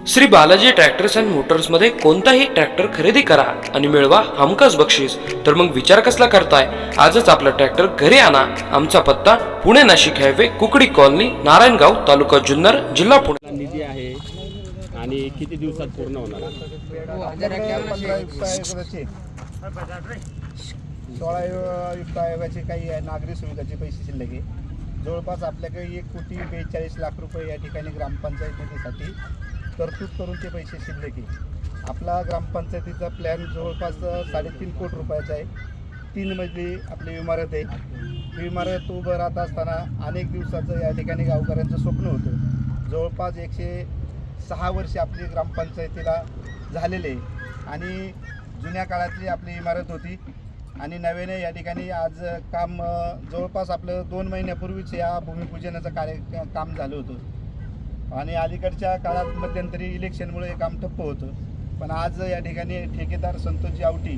Shri Balaji tractors and मोटर्समध्ये कोणताही tractor खरेदी करा आणि मिळवा हमखास बक्षीस. तर मग विचार कसला करताय? आजच आपला ट्रॅक्टर घरी आणा. आमचा पत्ता पुणे नाशिक हायवे, कुकडी कॉलनी, नारायणगाव, तालुका जुन्नर, जिल्हा पुणे. निधी आहे आणि किती दिवसात पूर्ण होणार? 16 युक्त आयोगाचे काही नागरी सुविधाचे पैसे शिल्लक आहे. जवळपास आपल्याकडे 1,42,40,00,000 रुपये या ठिकाणी ग्रामपंचायत निधीसाठी तरतूद करून ते पैसे शिल्लक आहे. आपला ग्रामपंचायतीचा प्लॅन जवळपास 3.5 कोटी रुपयाचा आहे. 3 मजली आपली इमारत आहे. ही इमारत उभं राहत असताना अनेक दिवसाचं या ठिकाणी गावकऱ्यांचं स्वप्न होतं. जवळपास 106 वर्षे आपली ग्रामपंचायतीला झालेले आणि जुन्या काळातली आपली इमारत होती आणि नव्याने या ठिकाणी आज काम जवळपास आपलं 2 महिन्यापूर्वीच या भूमिपूजनाचं काम झालं होतं आणि अलीकडच्या काळात मध्यंतरी इलेक्शनमुळे हे काम ठप्प होतं. पण आज या ठिकाणी ठेकेदार संतोषजी आवटी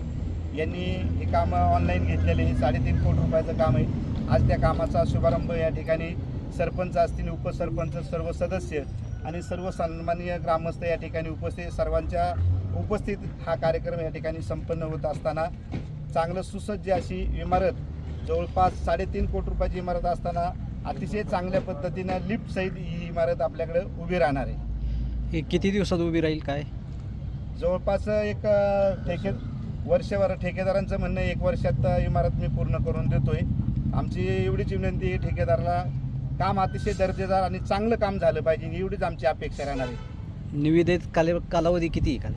यांनी हे काम ऑनलाईन घेतलेले 3.5 कोटी रुपयाचं काम आहे. आज त्या कामाचा शुभारंभ या ठिकाणी सरपंच असतील, उपसरपंच, सर्व सदस्य आणि सर्व सन्माननीय ग्रामस्थ या ठिकाणी उपस्थित, सर्वांच्या उपस्थित हा कार्यक्रम या ठिकाणी संपन्न होत असताना चांगलं सुसज्ज अशी इमारत, जवळपास 3.5 कोटी रुपयाची इमारत असताना अतिशय चांगल्या पद्धतीनं लिफ्ट सहित ही इमारत आपल्याकडे उभी राहणार आहे. हे किती दिवसात उभी राहील काय? जवळपास एक वर्षभर ठेकेदारांचं म्हणणं 1 वर्षात इमारत मी पूर्ण करून देतोय. आमची एवढीच विनंती आहे, ठेकेदाराला काम अतिशय दर्जेदार आणि चांगलं काम झालं पाहिजे, एवढीच आमची अपेक्षा राहणार आहे. निविदेत कालावधी किती आहे?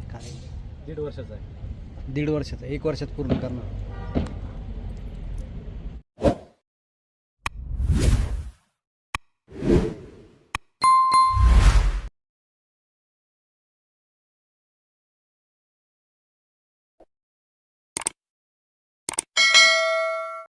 1.5 वर्षाचा आहे. 1.5 वर्षाचा, 1 वर्षात पूर्ण करणार.